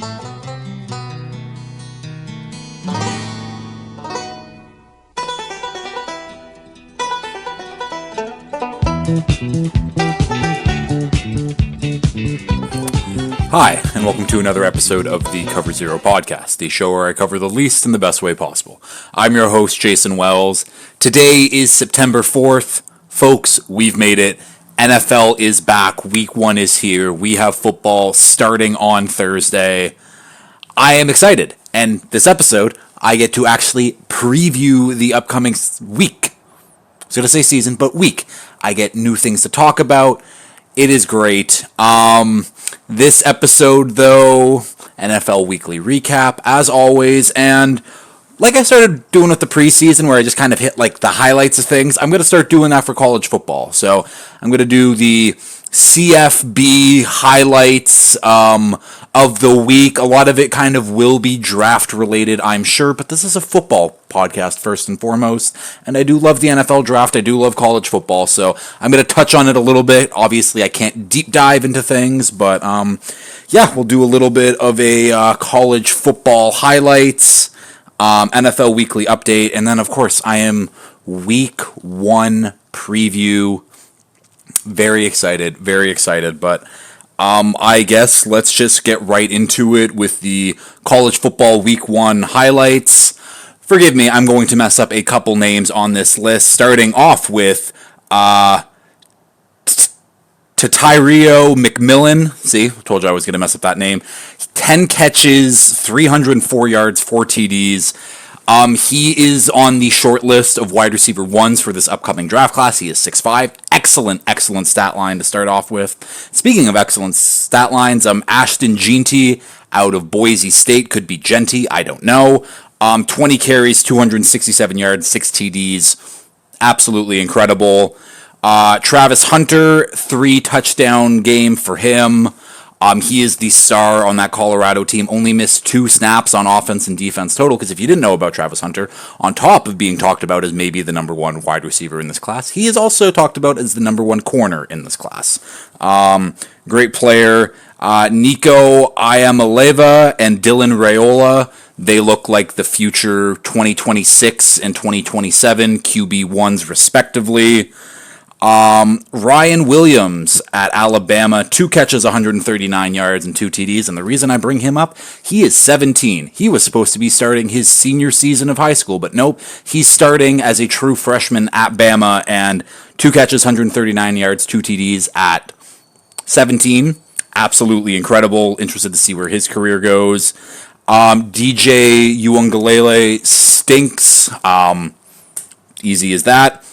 Hi, and welcome to another episode of the Cover Zero podcast, the show where I cover the least in the best way possible. I'm your host, Jason Wells. Today is September 4th. Folks, we've made it. NFL is back. Week 1 is here. We have football starting on Thursday. I am excited. And this episode, I get to actually preview the upcoming week. I was going to say season, but week. I get new things to talk about. It is great. This episode, though, NFL Weekly Recap, as always, and like I started doing with the preseason, where I just kind of hit like the highlights of things, I'm going to start doing that for college football. So I'm going to do the CFB highlights of the week. A lot of it kind of will be draft related, I'm sure, but this is a football podcast first and foremost, and I do love the NFL draft. I do love college football, so I'm going to touch on it a little bit. Obviously, I can't deep dive into things, but yeah, we'll do a little bit of a college football highlights, NFL weekly update, and then, of course, I am week 1 preview. Very excited, but I guess let's just get right into it with the college football week 1 highlights. Forgive me, I'm going to mess up a couple names on this list, starting off with Tatario McMillan. See, told you I was going to mess up that name. 10 catches, 304 yards, 4 TDs. He is on the short list of wide receiver 1s for this upcoming draft class. He is 6'5". Excellent stat line to start off with. Speaking of excellent stat lines, Ashton Jeanty out of Boise State. Could be Genty, I don't know. 20 carries, 267 yards, 6 TDs. Absolutely incredible. Travis Hunter, 3 touchdown game for him. He is the star on that Colorado team. Only missed 2 snaps on offense and defense total, because if you didn't know about Travis Hunter, on top of being talked about as maybe the number 1 wide receiver in this class, he is also talked about as the number 1 corner in this class. Great player. Nico Iamaleva and Dylan Raiola, they look like the future 2026 and 2027 QB1s respectively. Ryan Williams at Alabama, 2 catches, 139 yards, and 2 TDs, and the reason I bring him up, he is 17. He was supposed to be starting his senior season of high school, but nope, he's starting as a true freshman at Bama, and 2 catches, 139 yards, 2 TDs at 17. Absolutely incredible. Interested to see where his career goes. DJ Uiagalelei stinks. Easy as that.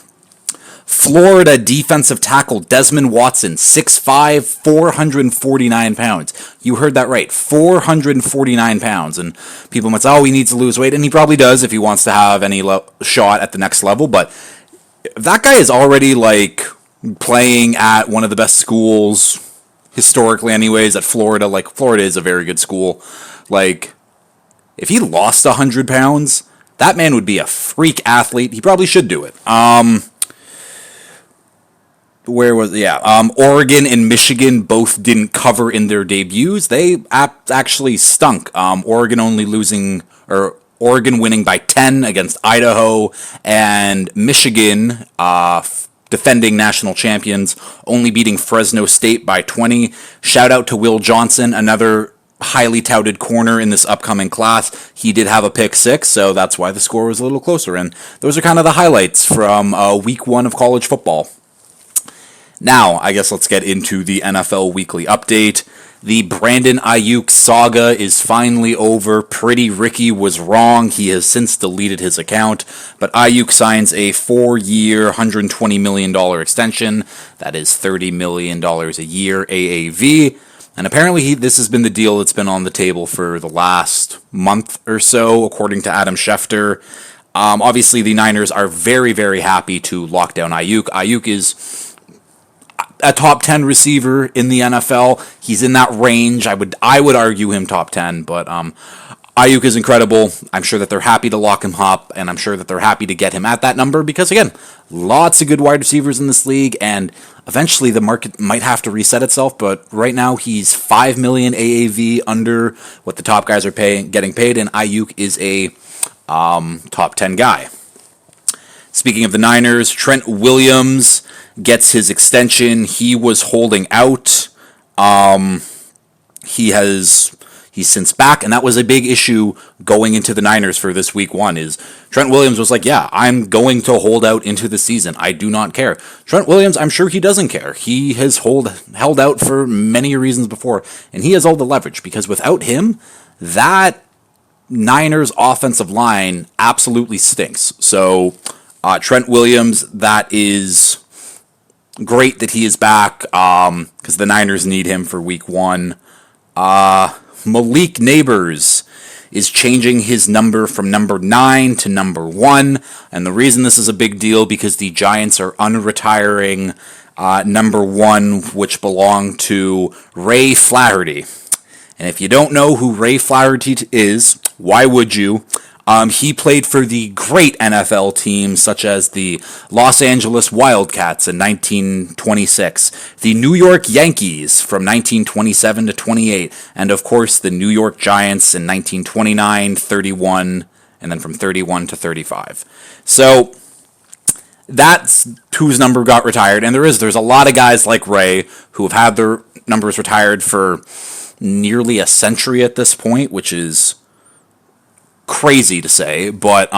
Florida defensive tackle Desmond Watson, 6'5", 449 pounds. You heard that right, 449 pounds. And people might say, oh, he needs to lose weight, and he probably does if he wants to have any shot at the next level. But that guy is already, like, playing at one of the best schools, historically anyways, at Florida. Like, Florida is a very good school. Like, if he lost 100 pounds, that man would be a freak athlete. He probably should do it. Oregon and Michigan both didn't cover in their debuts. They actually stunk. Oregon winning by 10 against Idaho, and Michigan, defending national champions, only beating Fresno State by 20. Shout out to Will Johnson, another highly touted corner in this upcoming class. He did have a pick 6, so that's why the score was a little closer. And those are kind of the highlights from week 1 of college football. Now, I guess let's get into the NFL Weekly Update. The Brandon Ayuk saga is finally over. Pretty Ricky was wrong. He has since deleted his account. But Ayuk signs a 4-year, $120 million extension. That is $30 million a year AAV. And apparently this has been the deal that's been on the table for the last month or so, according to Adam Schefter. Obviously, the Niners are very, very happy to lock down Ayuk. Ayuk is a top 10 receiver in the NFL. He's in that range. I would argue him top 10, but Ayuk is incredible. I'm sure that they're happy to lock him up, and I'm sure that they're happy to get him at that number because, again, lots of good wide receivers in this league, and eventually the market might have to reset itself. But right now, he's $5 million AAV under what the top guys are getting paid, and Ayuk is a top 10 guy. Speaking of the Niners, Trent Williams gets his extension. He was holding out. He's since back, and that was a big issue going into the Niners for this week one, is Trent Williams was like, yeah, I'm going to hold out into the season. I do not care. Trent Williams, I'm sure he doesn't care. He has held out for many reasons before, and he has all the leverage, because without him, that Niners offensive line absolutely stinks. So Trent Williams, that is great that he is back, because the Niners need him for week one. Malik Neighbors is changing his number from number 9 to number 1. And the reason this is a big deal, because the Giants are unretiring number 1, which belonged to Ray Flaherty. And if you don't know who Ray Flaherty is, why would you? He played for the great NFL teams such as the Los Angeles Wildcats in 1926, the New York Yankees from 1927 to 28, and of course the New York Giants in 1929, 31, and then from 31 to 35. So that's whose number got retired, and there's a lot of guys like Ray who have had their numbers retired for nearly a century at this point, which is crazy to say, but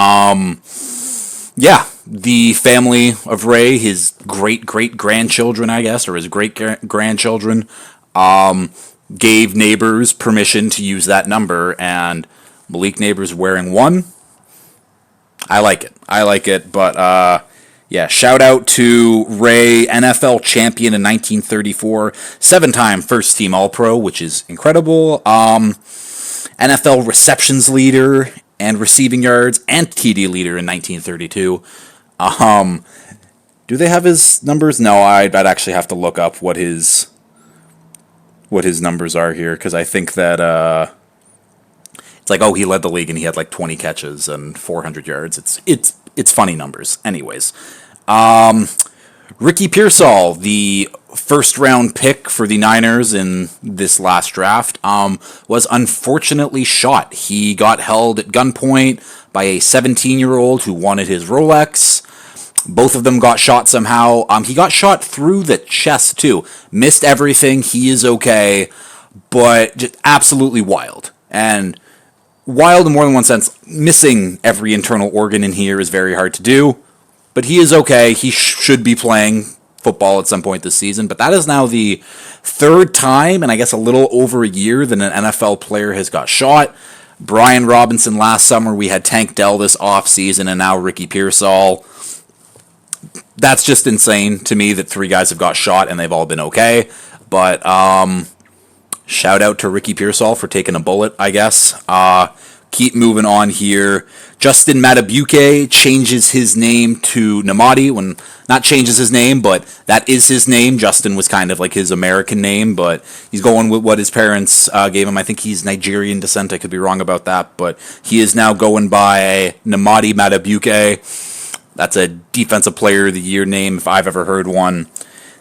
yeah, the family of Ray, his great-great-grandchildren, I guess, or his great-grandchildren, gave Neighbors permission to use that number, and Malik Neighbors wearing 1. I like it, but yeah, shout out to Ray, NFL champion in 1934, 7-time first-team All-Pro, which is incredible. NFL receptions leader and receiving yards and TD leader in 1932. Do they have his numbers? No, I'd actually have to look up what his numbers are here, because I think that it's like, oh, he led the league and he had like 20 catches and 400 yards. It's funny numbers. Anyways, Ricky Pearsall, the first-round pick for the Niners in this last draft, was unfortunately shot. He got held at gunpoint by a 17-year-old who wanted his Rolex. Both of them got shot somehow. He got shot through the chest, too. Missed everything. He is okay, but just absolutely wild. And wild in more than one sense. Missing every internal organ in here is very hard to do. But he is okay. He should be playing football at some point this season. But that is now the third time, and I guess a little over a year, that an NFL player has got shot. Brian Robinson last summer. We had Tank Dell this offseason, and now Ricky Pearsall. That's just insane to me that 3 guys have got shot and they've all been okay. But shout out to Ricky Pearsall for taking a bullet, I guess. Keep moving on here. Justin Matabuke changes his name to Namadi. Not changes his name, but that is his name. Justin was kind of like his American name, but he's going with what his parents gave him. I think he's Nigerian descent. I could be wrong about that, but he is now going by Namadi Matabuke. That's a Defensive Player of the Year name if I've ever heard one.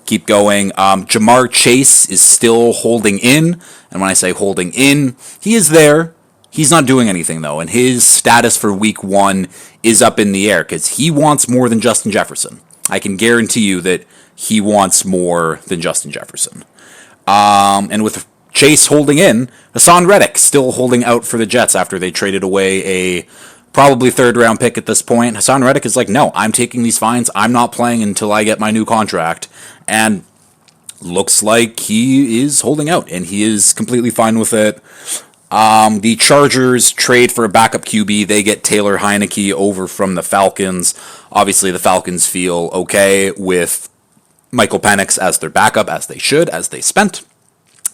Keep going. Jamar Chase is still holding in, and when I say holding in, he is there. He's not doing anything, though, and his status for week 1 is up in the air because he wants more than Justin Jefferson. I can guarantee you that he wants more than Justin Jefferson. And with Chase holding in, Hassan Reddick still holding out for the Jets after they traded away a probably third-round pick at this point. Hassan Reddick is like, no, I'm taking these fines. I'm not playing until I get my new contract. And looks like he is holding out, and he is completely fine with it. The Chargers trade for a backup QB. They get Taylor Heineke over from the Falcons. Obviously, the Falcons feel okay with Michael Penix as their backup, as they should, as they spent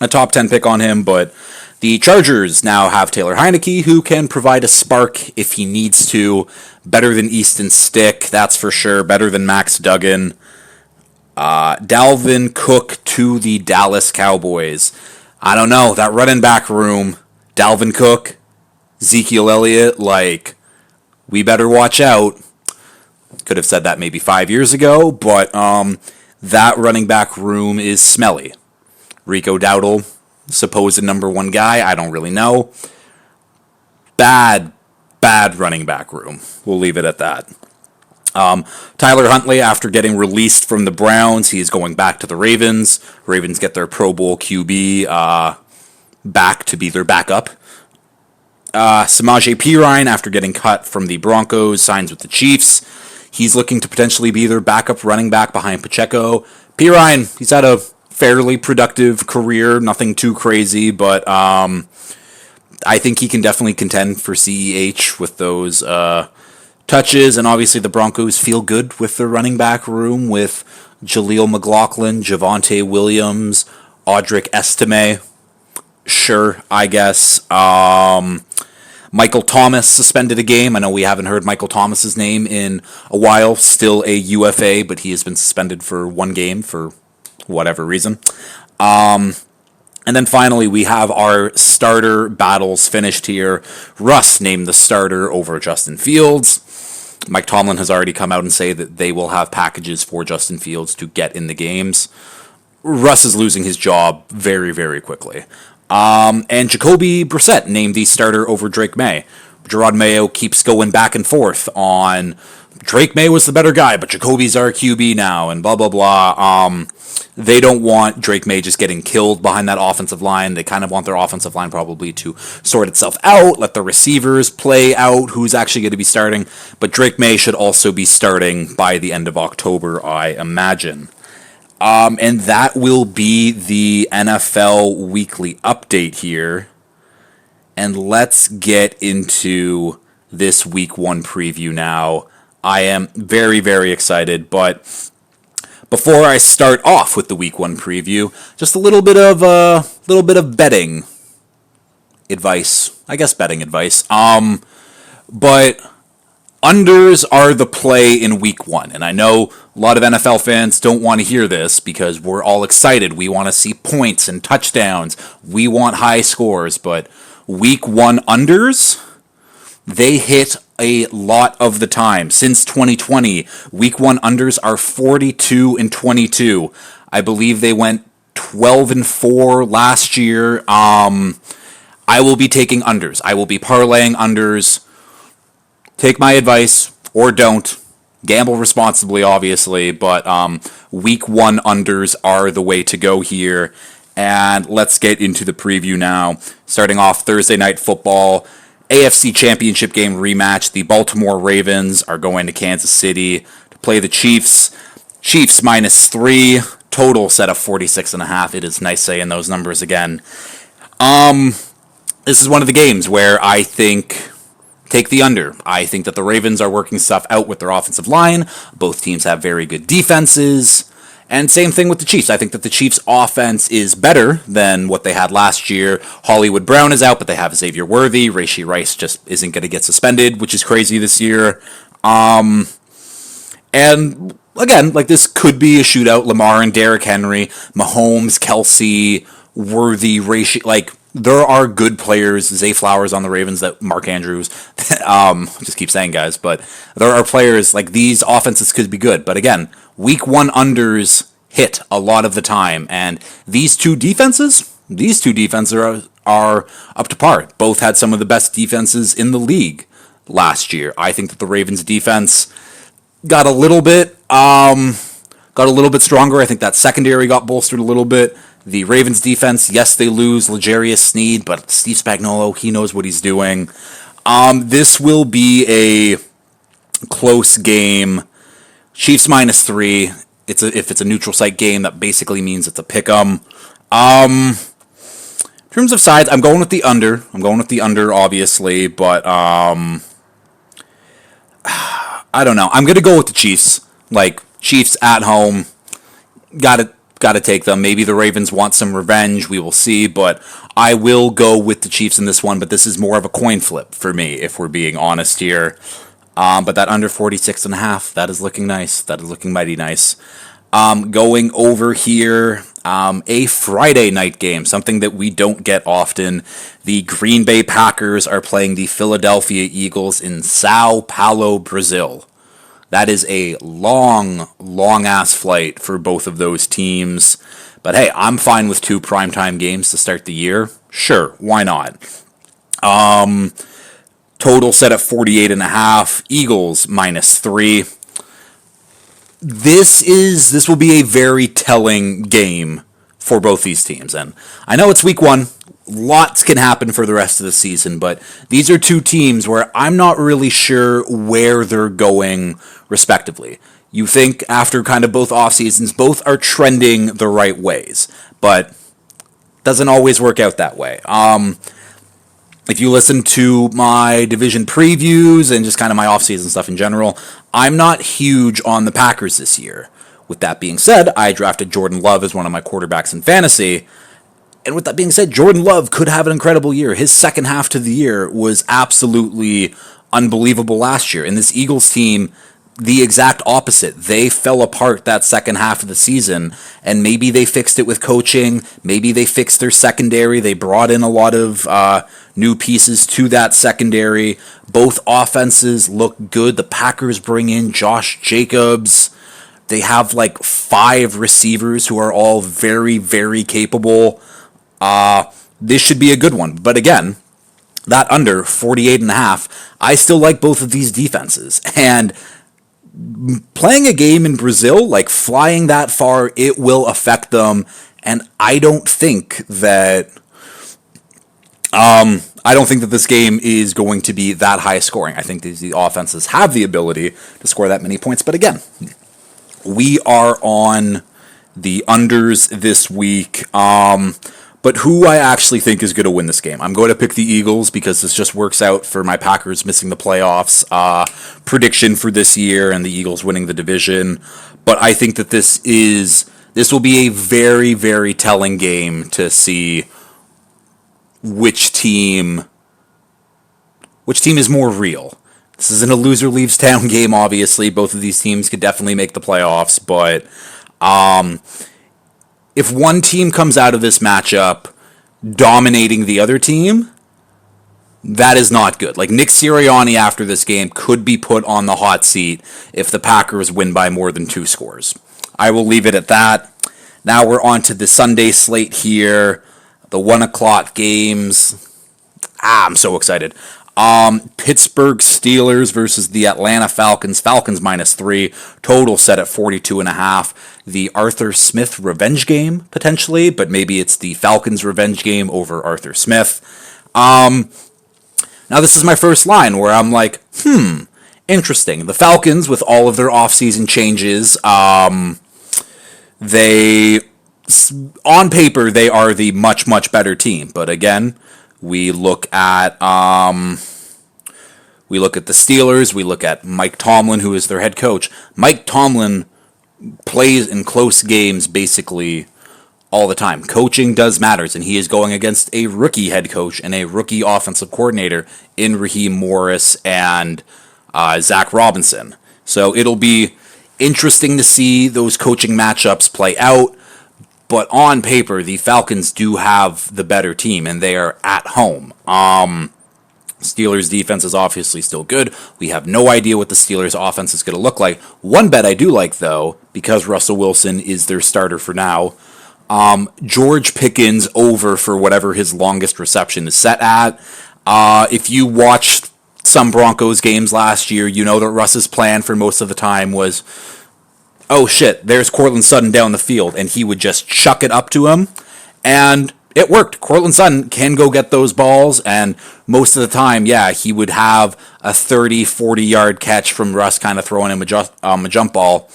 a top 10 pick on him. But the Chargers now have Taylor Heineke, who can provide a spark if he needs to. Better than Easton Stick, that's for sure. Better than Max Duggan. Dalvin Cook to the Dallas Cowboys. I don't know, that running back room, Dalvin Cook, Ezekiel Elliott, like, we better watch out. Could have said that maybe 5 years ago, but that running back room is smelly. Rico Dowdle, supposed number one guy, I don't really know. Bad running back room. We'll leave it at that. Tyler Huntley, after getting released from the Browns, he is going back to the Ravens. Ravens get their Pro Bowl QB back to be their backup. Samaje Perine, after getting cut from the Broncos, signs with the Chiefs. He's looking to potentially be their backup running back behind Pacheco. Perine, he's had a fairly productive career, nothing too crazy, but I think he can definitely contend for CEH with those touches. And obviously the Broncos feel good with their running back room with Jaleel McLaughlin, Javonte Williams, Audric Estime. Sure, I guess. Michael Thomas suspended a game. I know we haven't heard Michael Thomas's name in a while. Still a UFA, but he has been suspended for one game for whatever reason. And then finally, we have our starter battles finished here. Russ named the starter over Justin Fields. Mike Tomlin has already come out and say that they will have packages for Justin Fields to get in the games. Russ is losing his job very, very quickly. And Jacoby Brissett named the starter over Drake May. Gerard Mayo keeps going back and forth on Drake May was the better guy, but Jacoby's our QB now, and blah, blah, blah. They don't want Drake May just getting killed behind that offensive line. They kind of want their offensive line probably to sort itself out, let the receivers play out who's actually going to be starting. But Drake May should also be starting by the end of October, I imagine. And that will be the NFL weekly update here. And let's get into this week one preview now. I am very, very excited, but before I start off with the week one preview, just a little bit of betting advice. I guess betting advice. But unders are the play in week one. And I know a lot of NFL fans don't want to hear this because we're all excited. We want to see points and touchdowns. We want high scores. But week one unders, they hit a lot of the time. Since 2020, week one unders are 42-22. I believe they went 12-4 last year. I will be taking unders. I will be parlaying unders. Take my advice or don't. Gamble responsibly, obviously, but week one unders are the way to go here. And let's get into the preview now. Starting off Thursday Night Football, AFC Championship game rematch. The Baltimore Ravens are going to Kansas City to play the Chiefs. Chiefs -3, total set of 46.5. It is nice saying those numbers again. This is one of the games where I think take the under. I think that the Ravens are working stuff out with their offensive line. Both teams have very good defenses. And same thing with the Chiefs. I think that the Chiefs' offense is better than what they had last year. Hollywood Brown is out, but they have Xavier Worthy. Rashee Rice just isn't going to get suspended, which is crazy this year. And again, like this could be a shootout. Lamar and Derrick Henry, Mahomes, Kelsey, Worthy, Rashee, like there are good players. Zay Flowers on the Ravens, that Mark Andrews. Just keep saying, guys, but there are players like these offenses could be good. But again, week one unders hit a lot of the time, and these two defenses are up to par. Both had some of the best defenses in the league last year. I think that the Ravens defense got a little bit stronger. I think that secondary got bolstered a little bit. The Ravens defense, yes, they lose L'Jarius Sneed, but Steve Spagnuolo, he knows what he's doing. This will be a close game. Chiefs -3. If it's a neutral site game, that basically means it's a pick'em. In terms of sides, I'm going with the under. Obviously, but I don't know. I'm gonna go with the Chiefs. Like Chiefs at home, got to take them. Maybe the Ravens want some revenge. We will see, but I will go with the Chiefs in this one. But this is more of a coin flip for me, if we're being honest here. But that under 46.5, that is looking nice. That is looking mighty nice. Going over here, a Friday night game, something that we don't get often. The Green Bay Packers are playing the Philadelphia Eagles in Sao Paulo, Brazil. That is a long, long-ass flight for both of those teams. But hey, I'm fine with 2 primetime games to start the year. Sure, why not? Total set at 48.5. Eagles -3. This will be a very telling game for both these teams. And I know it's week 1. Lots can happen for the rest of the season, but these are 2 teams where I'm not really sure where they're going respectively. You think after kind of both off seasons, both are trending the right ways, but doesn't always work out that way. If you listen to my division previews and just kind of my offseason stuff in general, I'm not huge on the Packers this year. With that being said, I drafted Jordan Love as one of my quarterbacks in fantasy. And with that being said, Jordan Love could have an incredible year. His second half to the year was absolutely unbelievable last year. And this Eagles team, the exact opposite. They fell apart that second half of the season, and maybe they fixed it with coaching. Maybe they fixed their secondary. They brought in a lot of new pieces to that secondary. Both offenses look good. The Packers bring in Josh Jacobs. They have like 5 receivers who are all very, very capable. This should be a good one. But again, that under 48.5, I still like both of these defenses. And playing a game in Brazil, like flying that far, it will affect them. And I don't think that this game is going to be that high scoring. I think the offenses have the ability to score that many points. But again, we are on the unders this week. But who I actually think is going to win this game, I'm going to pick the Eagles because this just works out for my Packers missing the playoffs prediction for this year and the Eagles winning the division. But I think that this will be a very, very telling game to see which team is more real. This isn't a loser leaves town game, obviously. Both of these teams could definitely make the playoffs, but if one team comes out of this matchup dominating the other team, that is not good. Like, Nick Sirianni after this game could be put on the hot seat if the Packers win by more than 2 scores. I will leave it at that. Now we're on to the Sunday slate here. The 1 o'clock games. I'm so excited. Pittsburgh Steelers versus the Atlanta Falcons. Falcons -3. Total set at 42.5. The Arthur Smith revenge game, potentially, but maybe it's the Falcons revenge game over Arthur Smith. Now this is my first line where I'm like, interesting. The Falcons, with all of their offseason changes, they, on paper, they are the much, much better team. But again, we look at the Steelers. We look at Mike Tomlin, who is their head coach. Mike Tomlin plays in close games basically all the time. Coaching does matters, and he is going against a rookie head coach and a rookie offensive coordinator in Raheem Morris and Zach Robinson. So it'll be interesting to see those coaching matchups play out. But on paper, the Falcons do have the better team, and they are at home. Steelers' defense is obviously still good. We have no idea what the Steelers' offense is going to look like. One bet I do like, though, because Russell Wilson is their starter for now, George Pickens over for whatever his longest reception is set at. If you watched some Broncos games last year, you know that Russ's plan for most of the time was, oh shit, there's Courtland Sutton down the field, and he would just chuck it up to him, and it worked. Courtland Sutton can go get those balls, and most of the time, yeah, he would have a 30, 40-yard catch from Russ kind of throwing him a jump ball.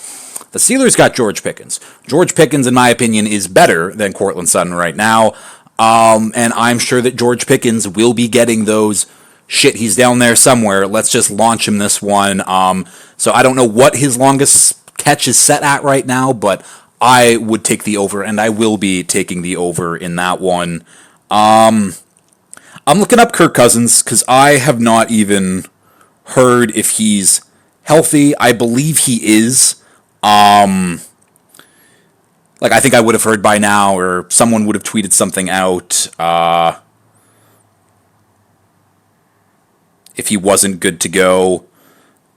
The Steelers got George Pickens. George Pickens, in my opinion, is better than Courtland Sutton right now, and I'm sure that George Pickens will be getting those, shit, he's down there somewhere, let's just launch him this one. So I don't know what his longest catch is set at right now, but I would take the over, and I will be taking the over in that one. I'm looking up Kirk Cousins because I have not even heard if he's healthy. I believe he is. Like, I think I would have heard by now, or someone would have tweeted something out if he wasn't good to go.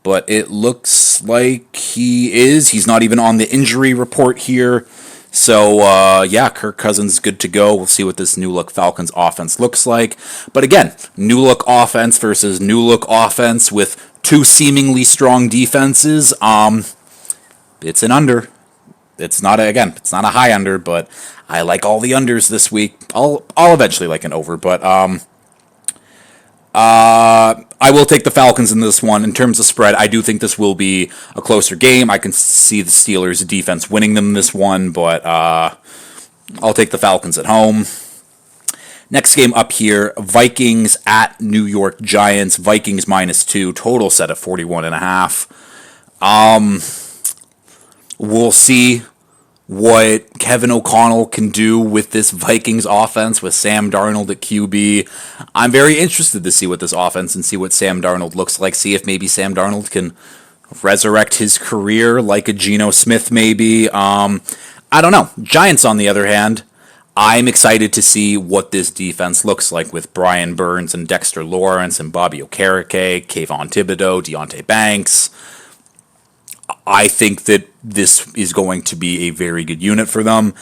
But it looks like he is. He's not even on the injury report here. So, yeah, Kirk Cousins good to go. We'll see what this new look Falcons offense looks like. But again, new look offense versus new look offense with two seemingly strong defenses. It's an under. It's not it's not a high under, but I like all the unders this week. I'll eventually like an over, but I will take the Falcons in this one. In terms of spread, I do think this will be a closer game. I can see the Steelers' defense winning them this one, but I'll take the Falcons at home. Next game up here, Vikings at New York Giants. Vikings -2, total set of 41.5. We'll see what Kevin O'Connell can do with this Vikings offense with Sam Darnold at QB. I'm very interested to see what this offense and see what Sam Darnold looks like. See if maybe Sam Darnold can resurrect his career like a Geno Smith maybe. I don't know. Giants, on the other hand, I'm excited to see what this defense looks like with Brian Burns and Dexter Lawrence and Bobby Okereke, Kayvon Thibodeau, Deonte Banks. I think that this is going to be a very good unit for them.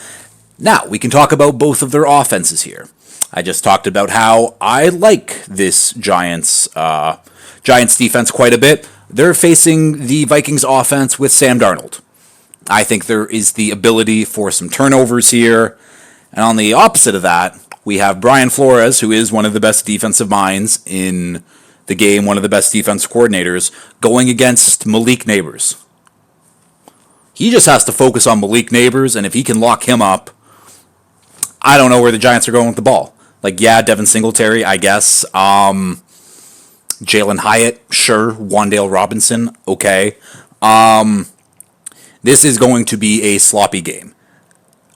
Now, we can talk about both of their offenses here. I just talked about how I like this Giants defense quite a bit. They're facing the Vikings offense with Sam Darnold. I think there is the ability for some turnovers here. And on the opposite of that, we have Brian Flores, who is one of the best defensive minds in the game, one of the best defense coordinators, going against Malik Neighbors. He just has to focus on Malik Neighbors, and if he can lock him up, I don't know where the Giants are going with the ball. Like, yeah, Devin Singletary, I guess. Jalen Hyatt, sure. Wan'Dale Robinson, okay. This is going to be a sloppy game.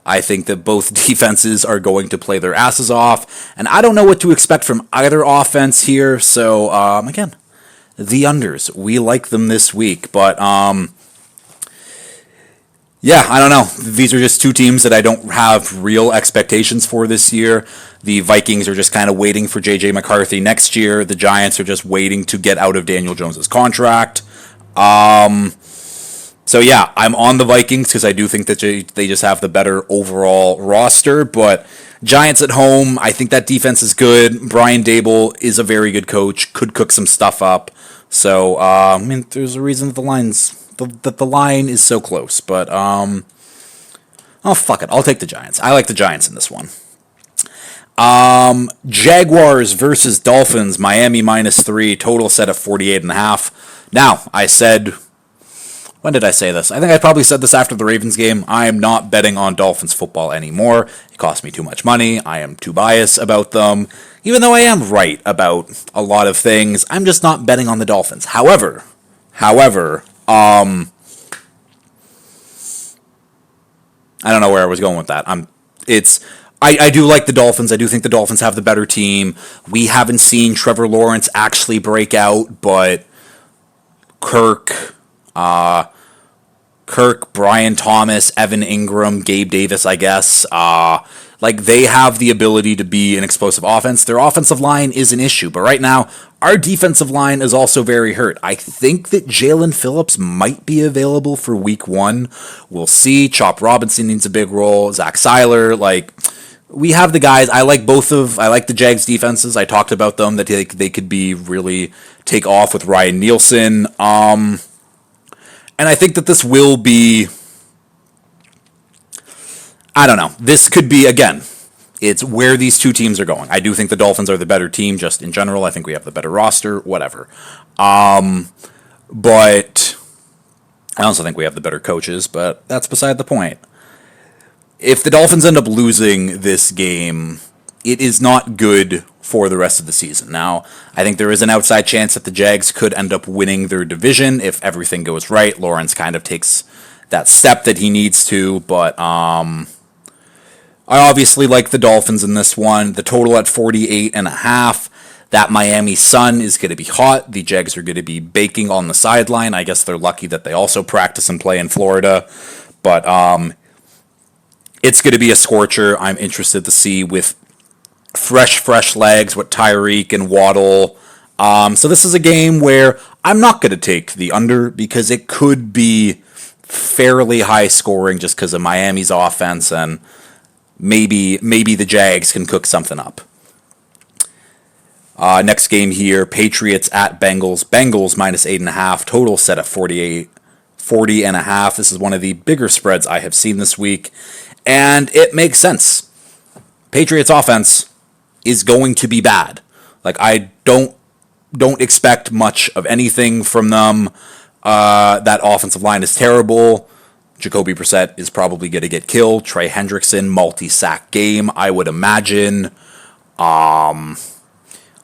I think that both defenses are going to play their asses off, and I don't know what to expect from either offense here. So, again, the unders. We like them this week, but yeah, I don't know. These are just two teams that I don't have real expectations for this year. The Vikings are just kind of waiting for J.J. McCarthy next year. The Giants are just waiting to get out of Daniel Jones's contract. So yeah, I'm on the Vikings because I do think that they just have the better overall roster. But Giants at home, I think that defense is good. Brian Dable is a very good coach. Could cook some stuff up. So I mean, there's a reason that the line is so close. But oh fuck it, I'll take the Giants. I like the Giants in this one. Jaguars versus Dolphins. Miami -3. Total set of 48.5. Now, I said, when did I say this? I think I probably said this after the Ravens game. I am not betting on Dolphins football anymore. It costs me too much money. I am too biased about them. Even though I am right about a lot of things, I'm just not betting on the Dolphins. However, I don't know where I was going with that. I do like the Dolphins. I do think the Dolphins have the better team. We haven't seen Trevor Lawrence actually break out, but Kirk, Brian Thomas, Evan Ingram, Gabe Davis, I guess. Like, they have the ability to be an explosive offense. Their offensive line is an issue, but right now, our defensive line is also very hurt. I think that Jalen Phillips might be available for week 1. We'll see. Chop Robinson needs a big role. Zach Seiler, like, we have the guys. I like the Jags defenses. I talked about them, that they could be really take off with Ryan Nielsen. And I think that this will be, I don't know. This could be, again, it's where these two teams are going. I do think the Dolphins are the better team, just in general. I think we have the better roster, whatever. But I also think we have the better coaches, but that's beside the point. If the Dolphins end up losing this game, it is not good for the rest of the season. Now, I think there is an outside chance that the Jags could end up winning their division if everything goes right. Lawrence kind of takes that step that he needs to, but I obviously like the Dolphins in this one. The total at 48.5. That Miami sun is going to be hot. The Jags are going to be baking on the sideline. I guess they're lucky that they also practice and play in Florida. But It's going to be a scorcher. I'm interested to see with fresh legs with Tyreek and Waddle. So this is a game where I'm not going to take the under because it could be fairly high scoring just because of Miami's offense, and maybe the Jags can cook something up. Next game here, Patriots at Bengals. Bengals minus 8.5. Total set at 40.5. This is one of the bigger spreads I have seen this week, and it makes sense. Patriots offense is going to be bad. Like, I don't expect much of anything from them. That offensive line is terrible. Jacoby Brissett is probably going to get killed. Trey Hendrickson, multi-sack game, I would imagine.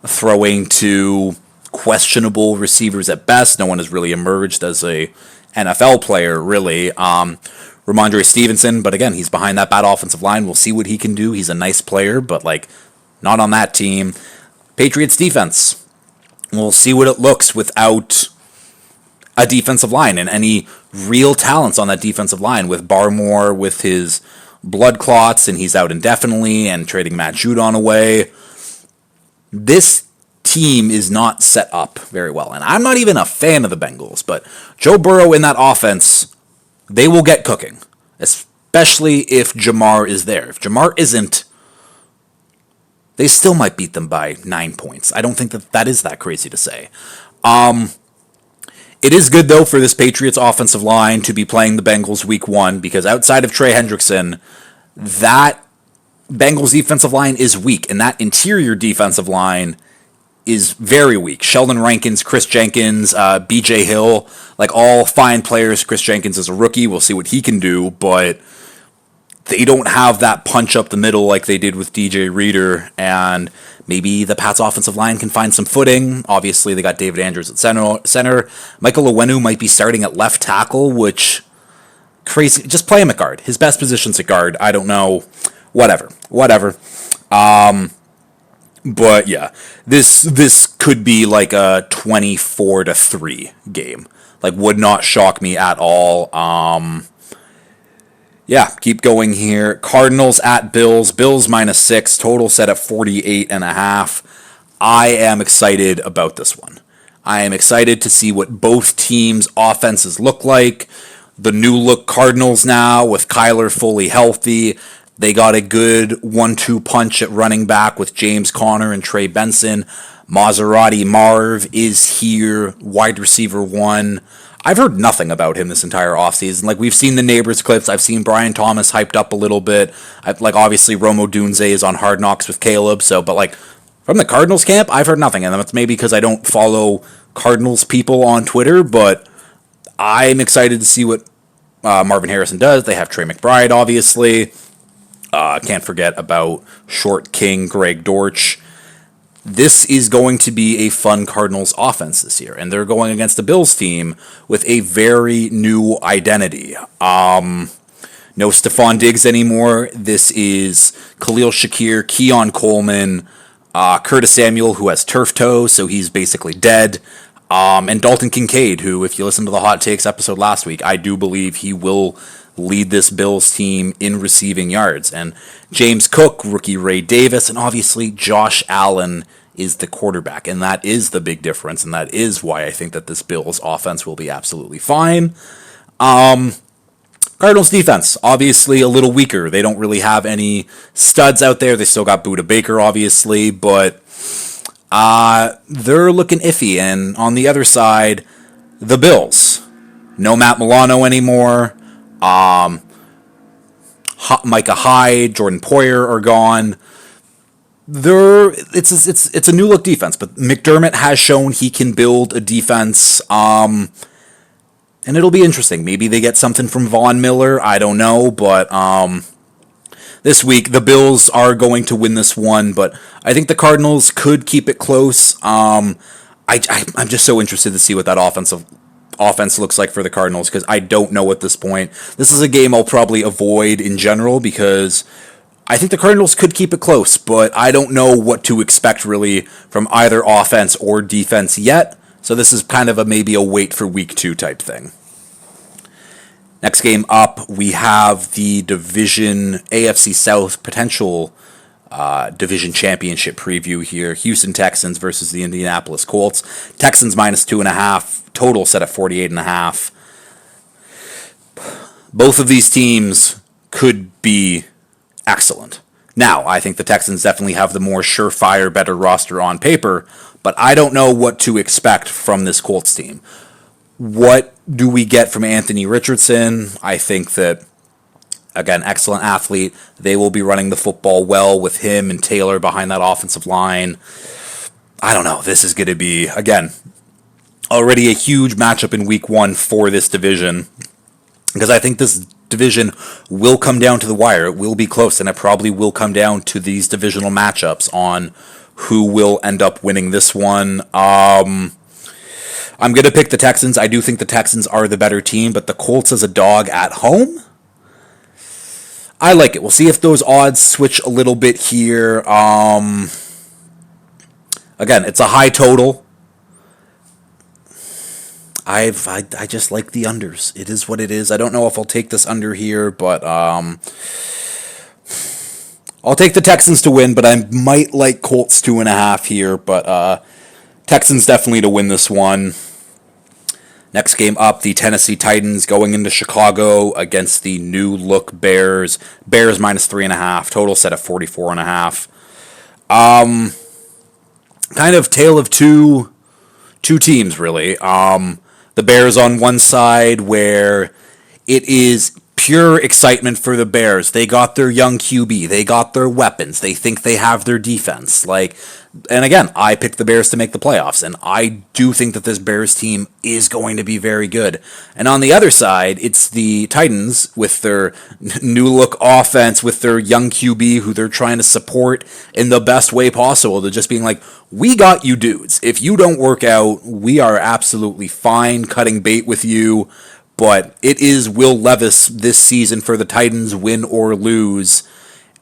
Throwing to questionable receivers at best. No one has really emerged as a NFL player, really. Ramondre Stevenson, but again, he's behind that bad offensive line. We'll see what he can do. He's a nice player, but like, not on that team. Patriots defense. We'll see what it looks without a defensive line and any real talents on that defensive line, with Barmore with his blood clots and he's out indefinitely, and trading Matt Judon away. This team is not set up very well, and I'm not even a fan of the Bengals, but Joe Burrow in that offense, they will get cooking, especially if Jamar is there. If Jamar isn't, they still might beat them by 9 points. I don't think that is that crazy to say. It is good, though, for this Patriots offensive line to be playing the Bengals week 1, because outside of Trey Hendrickson, that Bengals defensive line is weak, and that interior defensive line is very weak. Sheldon Rankins, Chris Jenkins, BJ Hill, like, all fine players. Chris Jenkins is a rookie. We'll see what he can do, but they don't have that punch up the middle like they did with DJ Reader, and maybe the Pats offensive line can find some footing. Obviously, they got David Andrews at center. Michael Owenu might be starting at left tackle, which, crazy. Just play him at guard. His best position's at guard. I don't know. Whatever. But yeah, this could be like a 24-3 game. Like, would not shock me at all. Yeah, keep going here. Cardinals at Bills. Bills minus 6. Total set at 48.5. I am excited about this one. I am excited to see what both teams' offenses look like. The new look Cardinals now with Kyler fully healthy. They got a good 1-2 punch at running back with James Conner and Trey Benson. Maserati Marv is here. Wide receiver 1. I've heard nothing about him this entire offseason. Like, we've seen the Neighbors clips. I've seen Brian Thomas hyped up a little bit. Obviously, Romo Dunze is on Hard Knocks with Caleb. But from the Cardinals camp, I've heard nothing. And that's maybe because I don't follow Cardinals people on Twitter. But I'm excited to see what Marvin Harrison does. They have Trey McBride, obviously. Can't forget about Short King, Greg Dortch. This is going to be a fun Cardinals offense this year, and they're going against a Bills team with a very new identity. No Stephon Diggs anymore. This is Khalil Shakir, Keon Coleman, Curtis Samuel, who has turf toe, so he's basically dead, and Dalton Kincaid, who, if you listen to the Hot Takes episode last week, I do believe he will lead this Bills team in receiving yards. And James Cook, rookie Ray Davis, and obviously Josh Allen is the quarterback, and that is the big difference, and that is why I think that this Bills offense will be absolutely fine. Cardinals defense, obviously a little weaker. They don't really have any studs out there. They still got Budda Baker, obviously, but they're looking iffy. And on the other side, the Bills. No Matt Milano anymore. Micah Hyde, Jordan Poyer are gone. It's a new look defense, but McDermott has shown he can build a defense. And it'll be interesting. Maybe they get something from Von Miller. I don't know, but this week the Bills are going to win this one, but I think the Cardinals could keep it close. I'm just so interested to see what that offense looks like for the Cardinals, because I don't know at this point. This is a game I'll probably avoid in general, because I think the Cardinals could keep it close, but I don't know what to expect really from either offense or defense yet. So this is kind of maybe a wait for week 2 type thing. Next game up, we have the division AFC South potential division championship preview here. Houston Texans versus the Indianapolis Colts. Texans minus 2.5. Total set at 48.5. Both of these teams could be excellent. Now, I think the Texans definitely have the more surefire, better roster on paper, but I don't know what to expect from this Colts team. What do we get from Anthony Richardson? I think that, again, excellent athlete. They will be running the football well with him and Taylor behind that offensive line. I don't know. This is going to be, again, already a huge matchup in week one for this division, because I think this division will come down to the wire. It will be close, and it probably will come down to these divisional matchups on who will end up winning this one. I'm going to pick the Texans. I do think the Texans are the better team, but the Colts as a dog at home, I like it. We'll see if those odds switch a little bit here. Again, it's a high total. I just like the unders. It is what it is. I don't know if I'll take this under here, but I'll take the Texans to win, but I might like Colts 2.5 here, but Texans definitely to win this one. Next game up, the Tennessee Titans going into Chicago against the new look Bears. Bears minus 3.5. Total set at 44.5. Kind of tale of two teams, really. The Bears on one side, where it is pure excitement for the Bears. They got their young QB. They got their weapons. They think they have their defense. And again, I picked the Bears to make the playoffs, and I do think that this Bears team is going to be very good. And on the other side, it's the Titans with their new look offense, with their young QB who they're trying to support in the best way possible. They're just being like, we got you dudes. If you don't work out, we are absolutely fine cutting bait with you. But it is Will Levis this season for the Titans, win or lose.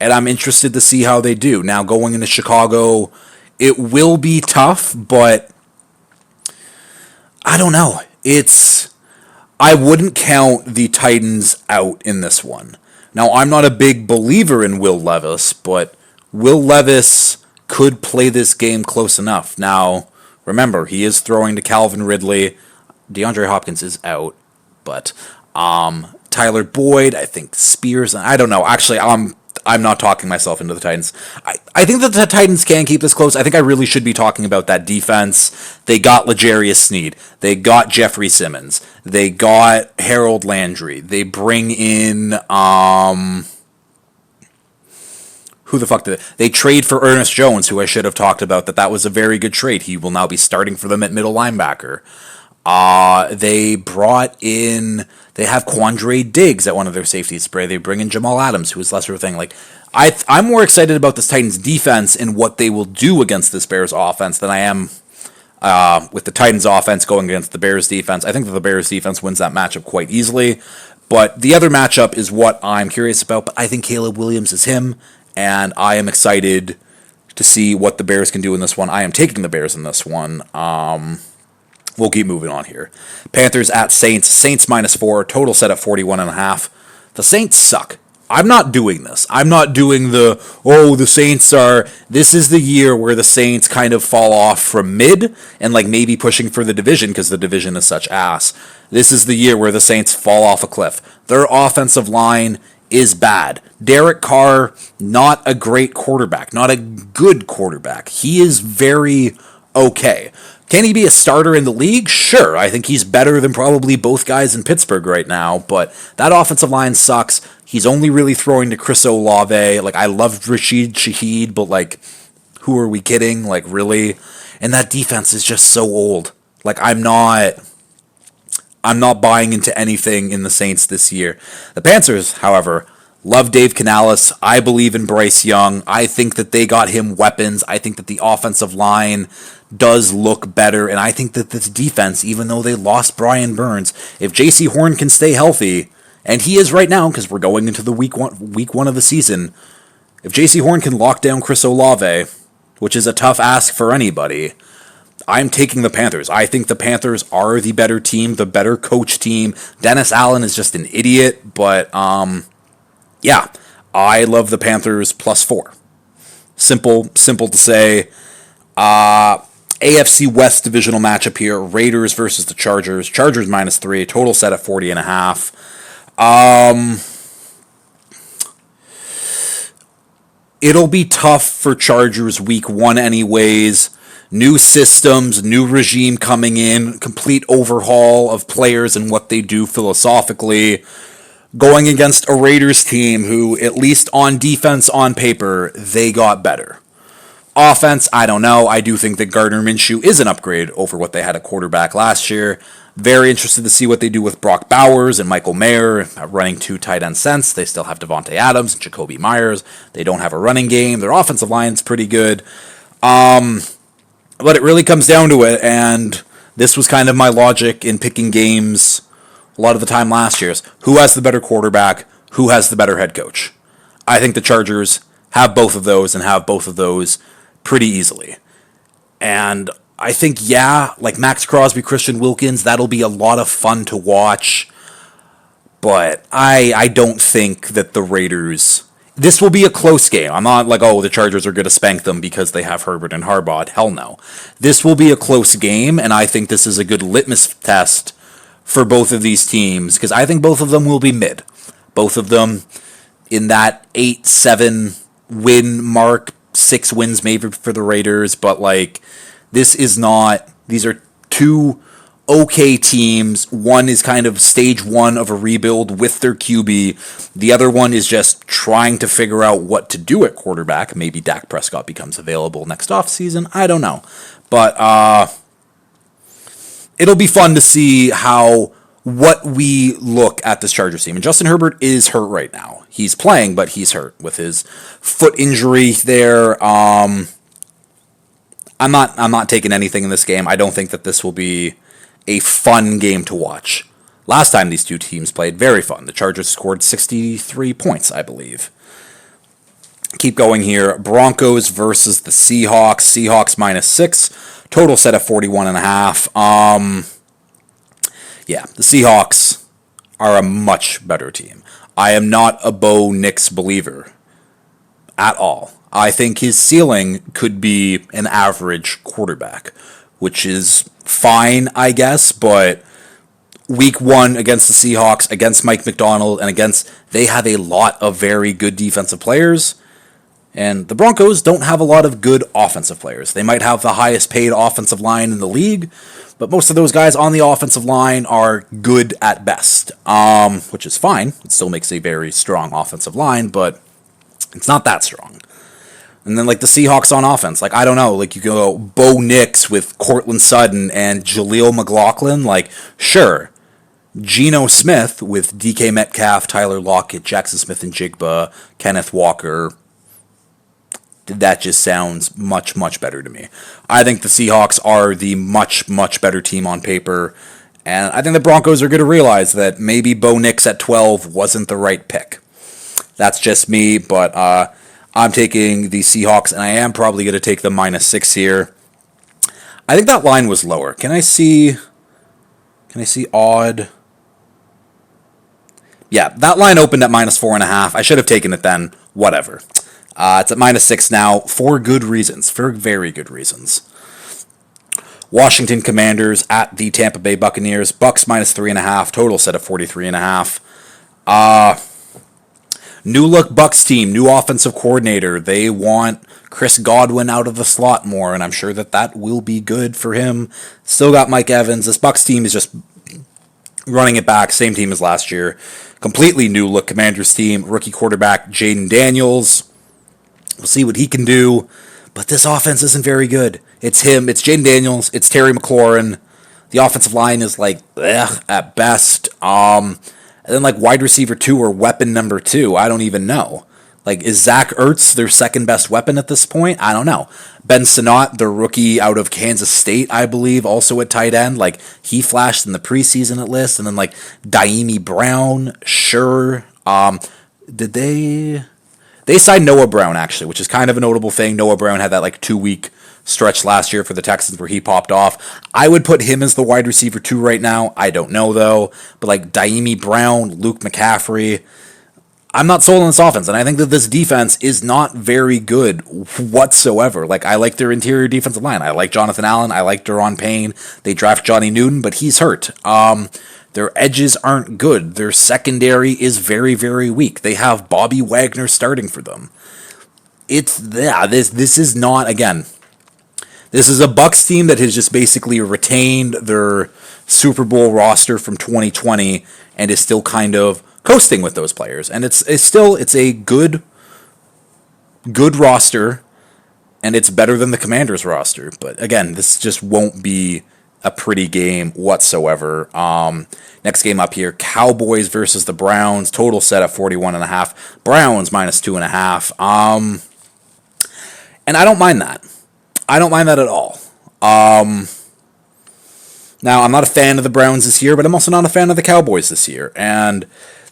And I'm interested to see how they do. Now, going into Chicago, it will be tough, but I don't know. I wouldn't count the Titans out in this one. Now, I'm not a big believer in Will Levis, but Will Levis could play this game close enough. Now, remember, he is throwing to Calvin Ridley. DeAndre Hopkins is out. But Tyler Boyd, I think Spears, I don't know. Actually, I'm not talking myself into the Titans. I think that the Titans can keep this close. I think I really should be talking about that defense. They got L'Jarius Sneed. They got Jeffrey Simmons. They got Harold Landry. They bring in who the fuck did they trade for Ernest Jones, who I should have talked about. That was a very good trade. He will now be starting for them at middle linebacker. They have Quandre Diggs at one of their safety spray. They bring in Jamal Adams, who is lesser of a thing. I'm more excited about this Titans defense and what they will do against this Bears offense than I am with the Titans offense going against the Bears defense. I think that the Bears defense wins that matchup quite easily. But the other matchup is what I'm curious about. But I think Caleb Williams is him, and I am excited to see what the Bears can do in this one. I am taking the Bears in this one. We'll keep moving on here. Panthers at Saints. Saints minus 4. Total set at 41.5. The Saints suck. I'm not doing this. I'm not doing the Saints are... This is the year where the Saints kind of fall off from mid and maybe pushing for the division because the division is such ass. This is the year where the Saints fall off a cliff. Their offensive line is bad. Derek Carr, not a great quarterback. Not a good quarterback. He is very okay. Can he be a starter in the league? Sure. I think he's better than probably both guys in Pittsburgh right now, but that offensive line sucks. He's only really throwing to Chris Olave. I loved Rashid Shaheed, but who are we kidding? Really? And that defense is just so old. I'm not buying into anything in the Saints this year. The Panthers, however, love Dave Canales. I believe in Bryce Young. I think that they got him weapons. I think that the offensive line does look better, and I think that this defense, even though they lost Brian Burns, if J.C. Horn can stay healthy, and he is right now because we're going into the week one of the season, if J.C. Horn can lock down Chris Olave, which is a tough ask for anybody, I'm taking the Panthers. I think the Panthers are the better team, the better coach team. Dennis Allen is just an idiot, but yeah, I love the Panthers +4. Simple to say. AFC West divisional matchup here: Raiders versus the Chargers. Chargers -3, total set at 40.5. It'll be tough for Chargers week 1 anyways. New systems, new regime coming in, complete overhaul of players and what they do philosophically. Going against a Raiders team who, at least on defense, on paper, they got better. Offense, I don't know. I do think that Gardner Minshew is an upgrade over what they had at quarterback last year. Very interested to see what they do with Brock Bowers and Michael Mayer running 2 tight end sets. They still have Devontae Adams and Jacoby Myers. They don't have a running game. Their offensive line's pretty good. But it really comes down to it, and this was kind of my logic in picking games a lot of the time last year. Who has the better quarterback? Who has the better head coach? I think the Chargers have both of those and have both of those pretty easily. And I think, yeah, like Max Crosby, Christian Wilkins, that'll be a lot of fun to watch. But I don't think that the Raiders... This will be a close game. I'm not like, oh, the Chargers are going to spank them because they have Herbert and Harbaugh. Hell no. This will be a close game, and I think this is a good litmus test for both of these teams, because I think both of them will be mid. Both of them in that 8-7 win mark, 6 wins maybe for the Raiders, but like, this is not... These are 2 okay teams. One is kind of stage 1 of a rebuild with their QB. The other one is just trying to figure out what to do at quarterback. Maybe Dak Prescott becomes available next offseason. I don't know. But it'll be fun to see what we look at this Chargers team. And Justin Herbert is hurt right now. He's playing, but he's hurt with his foot injury there. I'm not taking anything in this game. I don't think that this will be a fun game to watch. Last time these two teams played, very fun. The Chargers scored 63 points, I believe. Keep going here. Broncos versus the Seahawks. Seahawks -6. Total set at 41.5. Yeah, the Seahawks are a much better team. I am not a Bo Nix believer at all. I think his ceiling could be an average quarterback, which is fine, I guess, but week 1 against the Seahawks, against Mike McDonald, and they have a lot of very good defensive players, and the Broncos don't have a lot of good offensive players. They might have the highest paid offensive line in the league, but most of those guys on the offensive line are good at best, which is fine. It still makes a very strong offensive line, but it's not that strong. And then, like, the Seahawks on offense, like, I don't know, like, you go Bo Nix with Cortland Sutton and Jaleel McLaughlin, like, sure. Geno Smith with DK Metcalf, Tyler Lockett, Jackson Smith and Jigba, Kenneth Walker, that just sounds much, much better to me. I think the Seahawks are the much, much better team on paper, and I think the Broncos are going to realize that maybe Bo Nix at 12 wasn't the right pick. That's just me, but I'm taking the Seahawks, and I am probably going to take the -6 here. I think that line was lower. Can I see odd? Yeah, that line opened at -4.5. I should have taken it then. Whatever. It's at -6 now for good reasons, for very good reasons. Washington Commanders at the Tampa Bay Buccaneers. Bucks -3.5. Total set at 43.5. New look Bucks team, new offensive coordinator. They want Chris Godwin out of the slot more, and I'm sure that will be good for him. Still got Mike Evans. This Bucks team is just running it back, same team as last year. Completely new look Commanders team. Rookie quarterback Jaden Daniels. We'll see what he can do, but this offense isn't very good. It's him, it's Jaden Daniels, it's Terry McLaurin. The offensive line is like, at best. And then, like, wide receiver 2 or weapon number 2, I don't even know. Like, is Zach Ertz their second best weapon at this point? I don't know. Ben Sinnott, the rookie out of Kansas State, I believe, also at tight end. Like, he flashed in the preseason at least. And then, like, Daimi Brown, sure. Did they signed Noah Brown, actually, which is kind of a notable thing. Noah Brown had that, like, 2-week stretch last year for the Texans where he popped off. I would put him as the wide receiver 2 right now. I don't know, though. But like Daimi Brown, Luke McCaffrey, I'm not sold on this offense, and I think that this defense is not very good whatsoever. Like, I like their interior defensive line. I like Jonathan Allen. I like Daron Payne. They draft Johnny Newton, but he's hurt. Their edges aren't good. Their secondary is very, very weak. They have Bobby Wagner starting for them. This is not, again, this is a Bucs team that has just basically retained their Super Bowl roster from 2020 and is still kind of coasting with those players. And it's a good roster, and it's better than the Commanders roster. But again, this just won't be a pretty game whatsoever. Next game up here, Cowboys versus the Browns. Total set at 41.5. Browns minus 2.5. And I don't mind that. I don't mind that at all. Now, I'm not a fan of the Browns this year, but I'm also not a fan of the Cowboys this year. And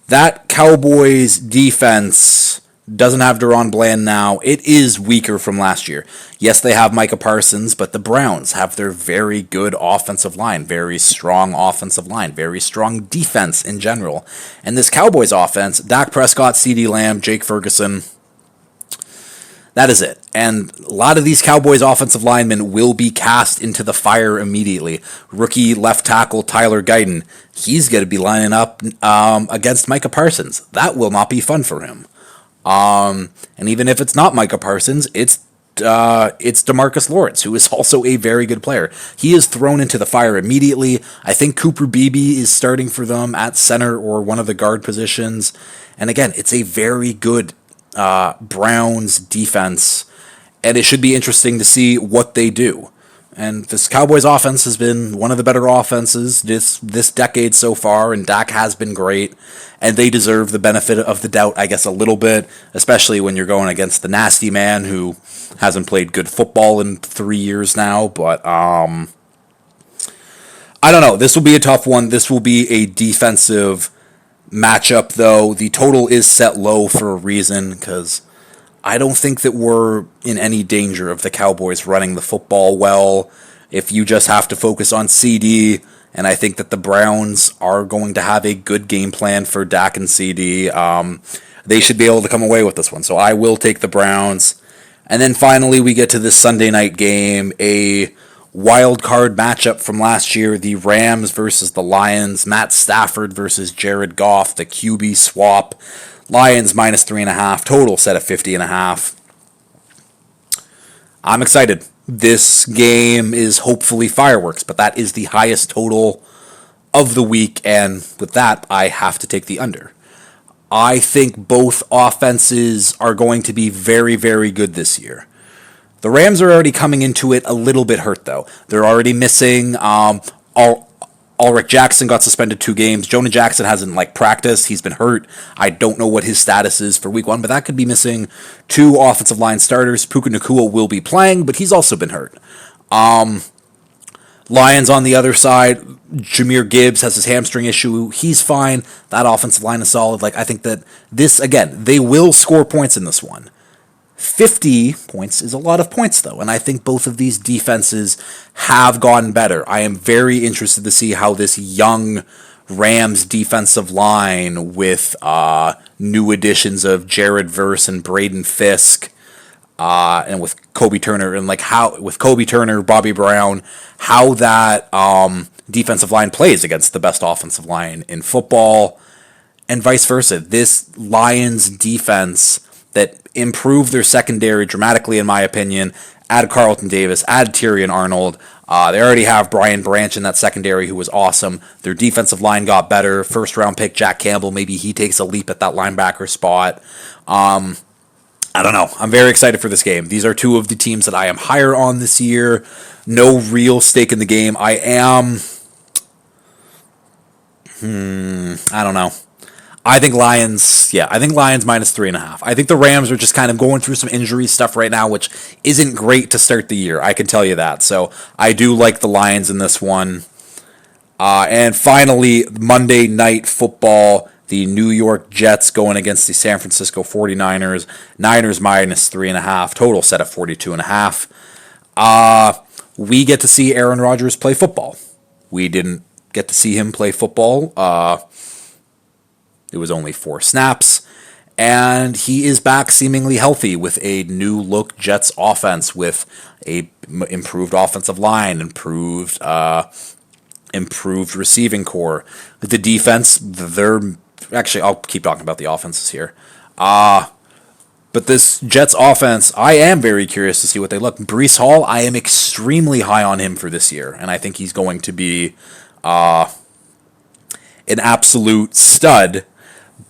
that Cowboys defense doesn't have Deron Bland now. It is weaker from last year. Yes, they have Micah Parsons, but the Browns have their very good offensive line, very strong offensive line, very strong defense in general. And this Cowboys offense, Dak Prescott, CeeDee Lamb, Jake Ferguson, that is it. And a lot of these Cowboys offensive linemen will be cast into the fire immediately. Rookie left tackle Tyler Guyton, he's going to be lining up against Micah Parsons. That will not be fun for him. And even if it's not Micah Parsons, it's DeMarcus Lawrence, who is also a very good player. He is thrown into the fire immediately. I think Cooper Beebe is starting for them at center or one of the guard positions. And again, it's a very good Browns defense, and it should be interesting to see what they do. And this Cowboys offense has been one of the better offenses this decade so far, and Dak has been great, and they deserve the benefit of the doubt, I guess, a little bit, especially when you're going against the nasty man who hasn't played good football in 3 years now. But I don't know. This will be a tough one. This will be a defensive matchup, though. The total is set low for a reason, because I don't think that we're in any danger of the Cowboys running the football well. If you just have to focus on CD, and I think that the Browns are going to have a good game plan for Dak and CD, they should be able to come away with this one. So I will take the Browns. And then finally we get to this Sunday night game, a wild card matchup from last year, the Rams versus the Lions, Matt Stafford versus Jared Goff, the QB swap. Lions minus 3.5, total set at 50.5. I'm excited. This game is hopefully fireworks, but that is the highest total of the week, and with that, I have to take the under. I think both offenses are going to be very, very good this year. The Rams are already coming into it a little bit hurt, though. They're already missing Ulrich Jackson got suspended 2 games. Jonah Jackson hasn't practiced. He's been hurt. I don't know what his status is for week 1, but that could be missing 2 offensive line starters. Puka Nacua will be playing, but he's also been hurt. Lions on the other side, Jahmyr Gibbs has his hamstring issue. He's fine. That offensive line is solid. I think that this, again, they will score points in this one. 50 points is a lot of points, though, and I think both of these defenses have gotten better. I am very interested to see how this young Rams defensive line with new additions of Jared Verse and Braden Fisk, and with Kobe Turner, and with Kobe Turner, Bobby Brown, how that defensive line plays against the best offensive line in football, and vice versa. This Lions defense that improved their secondary dramatically, in my opinion. Add Carlton Davis, add Tyrion Arnold. They already have Brian Branch in that secondary, who was awesome. Their defensive line got better. First-round pick Jack Campbell, maybe he takes a leap at that linebacker spot. I don't know. I'm very excited for this game. These are 2 of the teams that I am higher on this year. No real stake in the game. I don't know. I think Lions minus 3.5. I think the Rams are just kind of going through some injury stuff right now, which isn't great to start the year. I can tell you that. So I do like the Lions in this one. And finally, Monday Night Football, the New York Jets going against the San Francisco 49ers. Niners minus 3.5. Total set at 42.5. We get to see Aaron Rodgers play football. We didn't get to see him play football. It was only 4 snaps. And he is back seemingly healthy with a new look Jets offense with a improved offensive line, improved receiving core. The defense, they're actually, I'll keep talking about the offenses here. But this Jets offense, I am very curious to see what they look. Breece Hall, I am extremely high on him for this year, and I think he's going to be an absolute stud.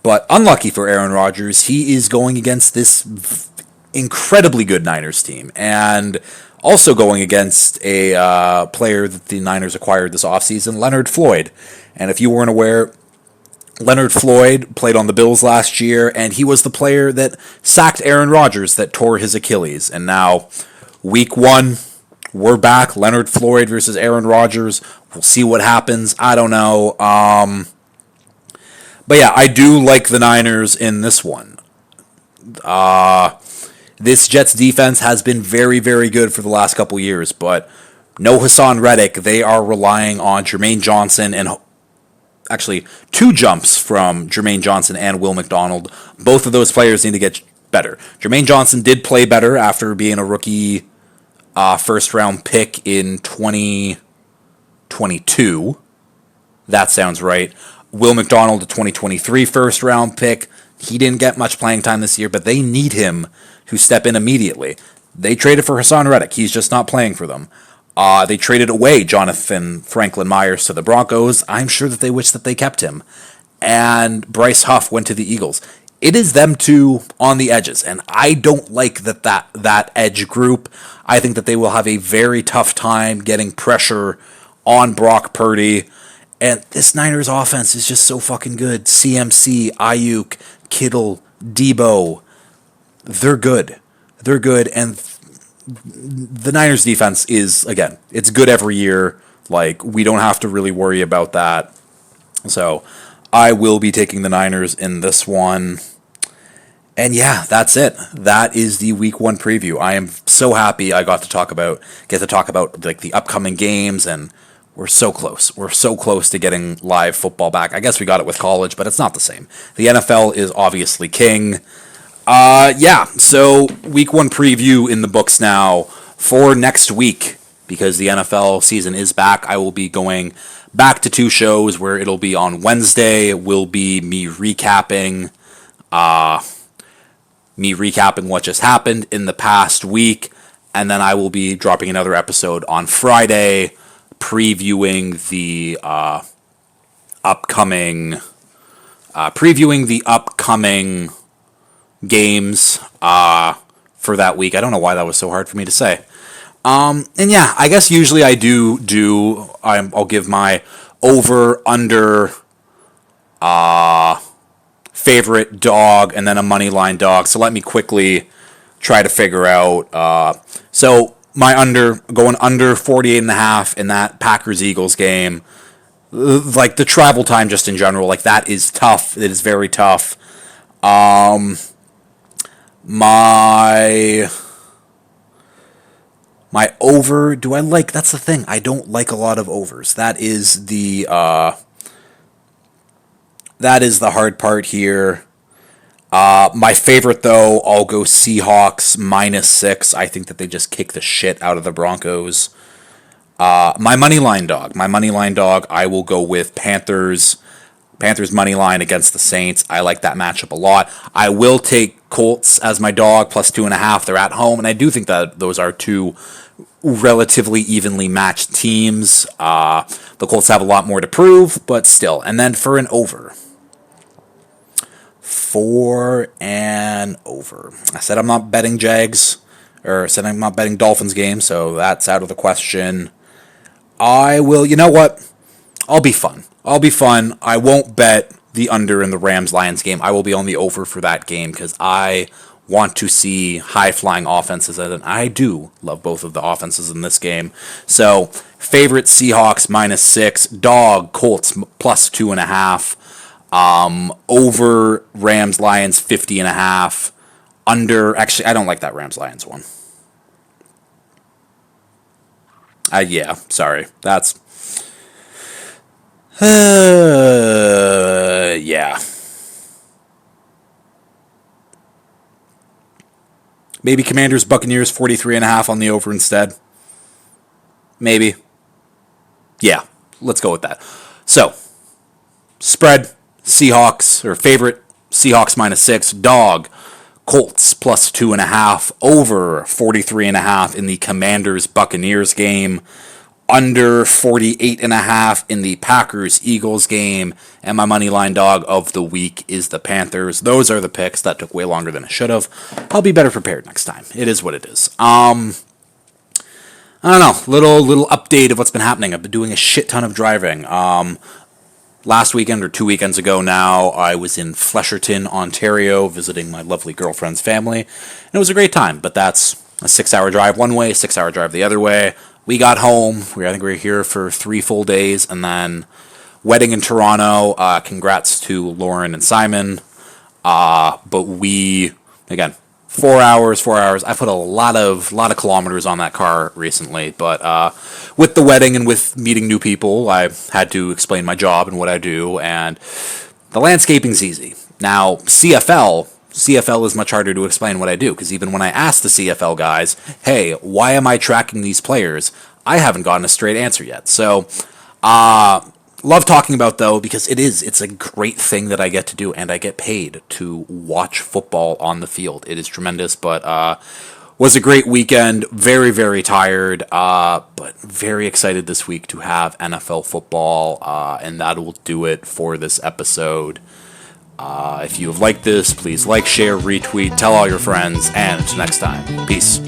But unlucky for Aaron Rodgers, he is going against this incredibly good Niners team, and also going against a player that the Niners acquired this offseason, Leonard Floyd. And if you weren't aware, Leonard Floyd played on the Bills last year, and he was the player that sacked Aaron Rodgers that tore his Achilles. And now, week 1, we're back. Leonard Floyd versus Aaron Rodgers. We'll see what happens. I don't know. But yeah, I do like the Niners in this one. This Jets defense has been very, very good for the last couple years, but no Hassan Reddick. They are relying on Jermaine Johnson and actually 2 jumps from Jermaine Johnson and Will McDonald. Both of those players need to get better. Jermaine Johnson did play better after being a rookie first-round pick in 2022. That sounds right. Will McDonald, a 2023 first-round pick. He didn't get much playing time this year, but they need him to step in immediately. They traded for Hassan Reddick. He's just not playing for them. They traded away Jonathan Franklin Myers to the Broncos. I'm sure that they wish that they kept him. And Bryce Huff went to the Eagles. It is them two on the edges, and I don't like that edge group. I think that they will have a very tough time getting pressure on Brock Purdy. And this Niners offense is just so fucking good. CMC, Ayuk, Kittle, Debo. They're good. They're good, and the Niners defense is, again, it's good every year. Like, we don't have to really worry about that. So, I will be taking the Niners in this one. And yeah, that's it. That is the Week 1 preview. I am so happy I get to talk about like the upcoming games, and we're so close. We're so close to getting live football back. I guess we got it with college, but it's not the same. The NFL is obviously king. So Week 1 preview in the books now for next week, because the NFL season is back. I will be going back to 2 shows where it'll be on Wednesday. It will be me recapping what just happened in the past week, and then I will be dropping another episode on Friday previewing the upcoming games for that week. I don't know why that was so hard for me to say. And yeah, I guess usually I I'll give my over-under favorite dog and then a money line dog. So let me quickly try to figure out. So my going under 48.5 in that Packers-Eagles game. Like the travel time just in general, like that is tough. It is very tough. My over, that's the thing. I don't like a lot of overs. That is the hard part here. My favorite, though, I'll go Seahawks -6. I think that they just kick the shit out of the Broncos. My money line dog, I will go with Panthers. Panthers money line against the Saints. I like that matchup a lot. I will take Colts as my dog +2.5. They're at home, and I do think that those are 2 relatively evenly matched teams. The Colts have a lot more to prove, but still. And then for an over. I said I'm not betting Jags, or said I'm not betting Dolphins game, so that's out of the question. I will, you know what? I'll be fun. I won't bet the under in the Rams-Lions game. I will be on the over for that game because I want to see high-flying offenses, and I do love both of the offenses in this game. So, favorite Seahawks -6, dog Colts +2.5, over Rams-Lions 50.5, under, actually, I don't like that Rams-Lions one. Yeah, sorry. That's yeah. Maybe Commanders Buccaneers 43.5 on the over instead. Maybe. Yeah, let's go with that. So, spread Seahawks or favorite Seahawks -6, dog Colts +2.5, over 43.5 in the Commanders Buccaneers game, under 48.5 in the Packers Eagles game, and my money line dog of the week is the Panthers. Those are the picks. That took way longer than I should have. I'll be better prepared next time. It is what it is. I don't know. Little update of what's been happening. I've been doing a shit ton of driving. Last weekend or 2 weekends ago now, I was in Flesherton, Ontario, visiting my lovely girlfriend's family. And it was a great time, but that's a 6 hour drive one way, 6 hour drive the other way. We got home. I think we were here for 3 full days, and then wedding in Toronto. Congrats to Lauren and Simon. But we, again, 4 hours, 4 hours. I put a lot of kilometers on that car recently, but with the wedding and with meeting new people, I had to explain my job and what I do, and the landscaping's easy. Now, CFL is much harder to explain what I do, because even when I ask the CFL guys, hey, why am I tracking these players, I haven't gotten a straight answer yet. So, love talking about, though, because it's a great thing that I get to do, and I get paid to watch football on the field. It is tremendous, but was a great weekend. Very, very tired, but very excited this week to have NFL football, and that will do it for this episode. If you have liked this, please like, share, retweet, tell all your friends, and until next time, peace.